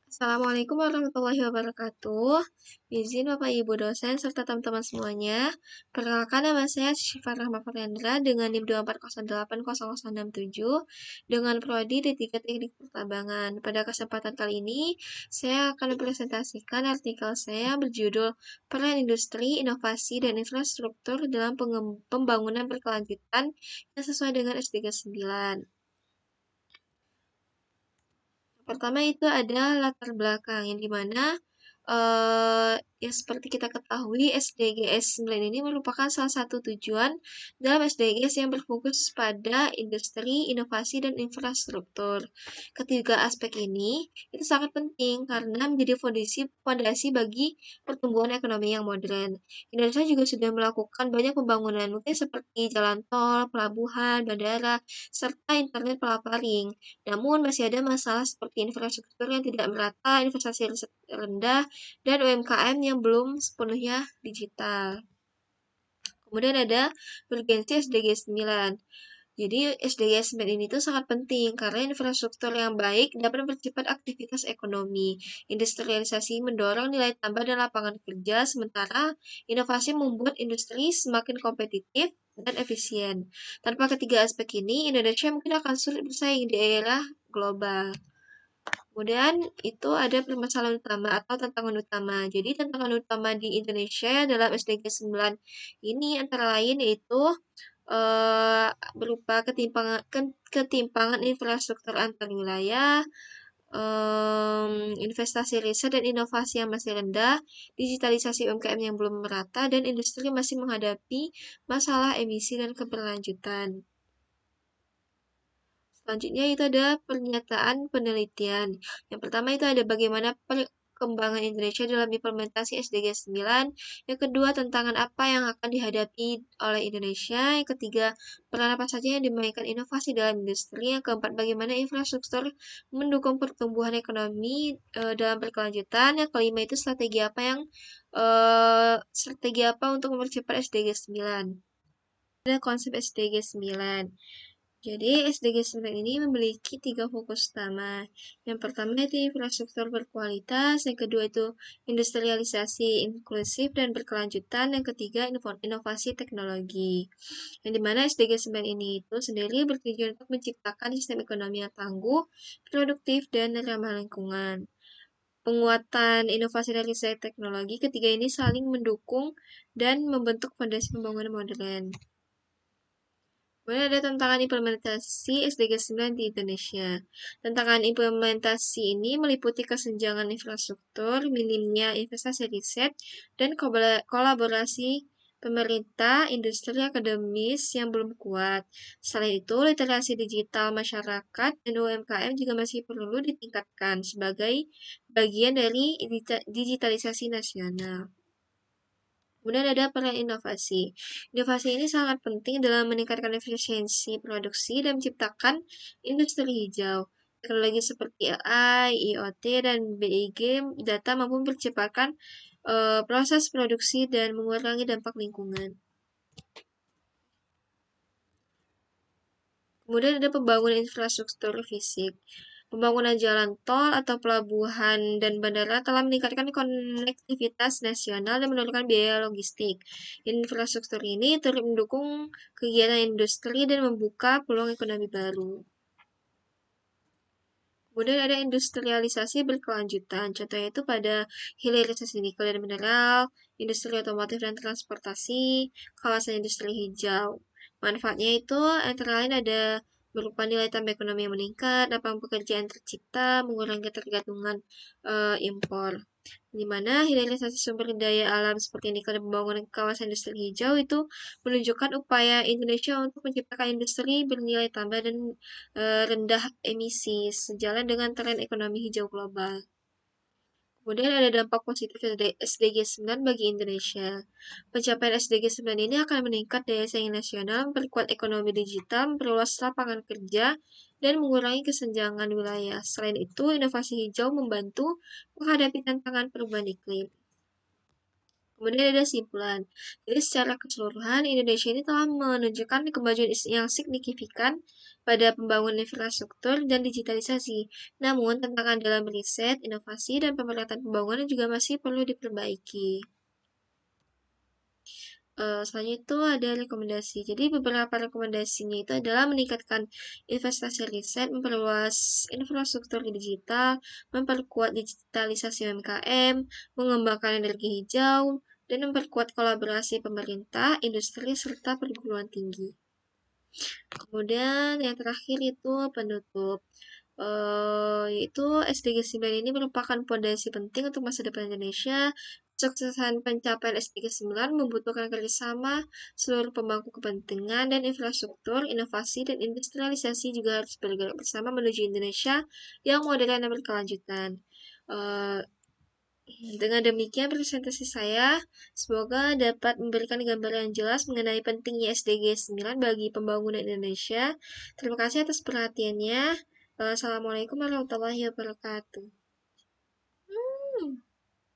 Assalamualaikum warahmatullahi wabarakatuh. Izin Bapak Ibu dosen serta teman-teman semuanya. Perkenalkan nama saya Syifa Rahma Faryandra dengan NIM 240800067 dengan prodi D3 Teknik Pertambangan. Pada kesempatan kali ini, saya akan mempresentasikan artikel saya berjudul Peran Industri, Inovasi, dan Infrastruktur dalam Pembangunan Berkelanjutan yang sesuai dengan S39. Pertama itu ada latar belakang yang dimana yang seperti kita ketahui SDGs 9 ini merupakan salah satu tujuan dalam SDGs yang berfokus pada industri, inovasi, dan infrastruktur. Ketiga aspek ini itu sangat penting karena menjadi fondasi bagi pertumbuhan ekonomi yang modern. Indonesia juga sudah melakukan banyak pembangunan mungkin seperti jalan tol, pelabuhan, bandara, serta internet pelaparing. Namun masih ada masalah seperti infrastruktur yang tidak merata, investasi riset rendah, dan UMKM yang belum sepenuhnya digital. Kemudian ada urgensi SDG 9. Jadi SDG 9 ini tuh sangat penting karena infrastruktur yang baik dapat mempercepat aktivitas ekonomi. Industrialisasi mendorong nilai tambah dan lapangan kerja, sementara inovasi membuat industri semakin kompetitif dan efisien. Tanpa ketiga aspek ini, Indonesia mungkin akan sulit bersaing di era global. Kemudian itu ada permasalahan utama atau tantangan utama. Jadi tantangan utama di Indonesia dalam SDG 9 ini antara lain yaitu eh, berupa ketimpangan infrastruktur antar wilayah, investasi riset dan inovasi yang masih rendah, digitalisasi UMKM yang belum merata, dan industri masih menghadapi masalah emisi dan keberlanjutan. Selanjutnya itu ada pernyataan penelitian. Yang pertama itu ada bagaimana perkembangan Indonesia dalam implementasi SDG 9. Yang kedua, tantangan apa yang akan dihadapi oleh Indonesia. Yang ketiga, peran apa saja yang dimainkan inovasi dalam industri. Yang keempat, bagaimana infrastruktur mendukung pertumbuhan ekonomi dalam berkelanjutan. Yang kelima itu strategi apa untuk mempercepat SDG 9. Ada konsep SDG 9. Jadi SDG 9 ini memiliki 3 fokus utama. Yang pertama itu infrastruktur berkualitas, yang kedua itu industrialisasi inklusif dan berkelanjutan, yang ketiga inovasi teknologi. Yang dimana SDG 9 ini itu sendiri bertujuan untuk menciptakan sistem ekonomi yang tangguh, produktif, dan ramah lingkungan. Penguatan inovasi dan riset teknologi ketiga ini saling mendukung dan membentuk fondasi pembangunan modern. Kemudian ada tantangan implementasi SDG 9 di Indonesia. Tantangan implementasi ini meliputi kesenjangan infrastruktur, minimnya investasi riset, dan kolaborasi pemerintah, industri, akademis yang belum kuat. Selain itu, literasi digital masyarakat dan UMKM juga masih perlu ditingkatkan sebagai bagian dari digitalisasi nasional. Kemudian ada peran inovasi. Inovasi ini sangat penting dalam meningkatkan efisiensi produksi dan menciptakan industri hijau. Teknologi seperti AI, IoT, dan BIG data mampu mempercepatkan proses produksi dan mengurangi dampak lingkungan. Kemudian ada pembangunan infrastruktur fisik. Pembangunan jalan tol atau pelabuhan dan bandara telah meningkatkan konektivitas nasional dan menurunkan biaya logistik. Infrastruktur ini turut mendukung kegiatan industri dan membuka peluang ekonomi baru. Kemudian ada industrialisasi berkelanjutan. Contohnya itu pada hilirisasi nikel dan mineral, industri otomotif dan transportasi, kawasan industri hijau. Manfaatnya itu antara lain ada berupa nilai tambah ekonomi yang meningkat, lapangan pekerjaan tercipta, mengurangi ketergantungan impor. Di mana hilirisasi sumber daya alam seperti nikel dan pembangunan kawasan industri hijau itu menunjukkan upaya Indonesia untuk menciptakan industri bernilai tambah dan rendah emisi sejalan dengan tren ekonomi hijau global. Kemudian ada dampak positif SDG 9 bagi Indonesia. Pencapaian SDG 9 ini akan meningkat daya saing nasional, memperkuat ekonomi digital, memperluas lapangan kerja, dan mengurangi kesenjangan wilayah. Selain itu, inovasi hijau membantu menghadapi tantangan perubahan iklim. Kemudian ada kesimpulan. Jadi secara keseluruhan, Indonesia ini telah menunjukkan kemajuan yang signifikan pada pembangunan infrastruktur dan digitalisasi. Namun, tantangan dalam riset, inovasi, dan pemerataan pembangunan juga masih perlu diperbaiki. Selanjutnya itu ada rekomendasi. Jadi beberapa rekomendasinya itu adalah meningkatkan investasi riset, memperluas infrastruktur digital, memperkuat digitalisasi UMKM, mengembangkan energi hijau, dan memperkuat kolaborasi pemerintah, industri, serta perguruan tinggi. Kemudian yang terakhir itu penutup. Yaitu SDG 9 ini merupakan fondasi penting untuk masa depan Indonesia. Kesuksesan pencapaian SDG 9 membutuhkan kerjasama seluruh pemangku kepentingan dan infrastruktur, inovasi, dan industrialisasi juga harus bergerak bersama menuju Indonesia yang modern dan berkelanjutan. Uh, dengan demikian presentasi saya, semoga dapat memberikan gambaran yang jelas mengenai pentingnya SDG 9 bagi pembangunan Indonesia. Terima kasih atas perhatiannya. Assalamualaikum warahmatullahi wabarakatuh.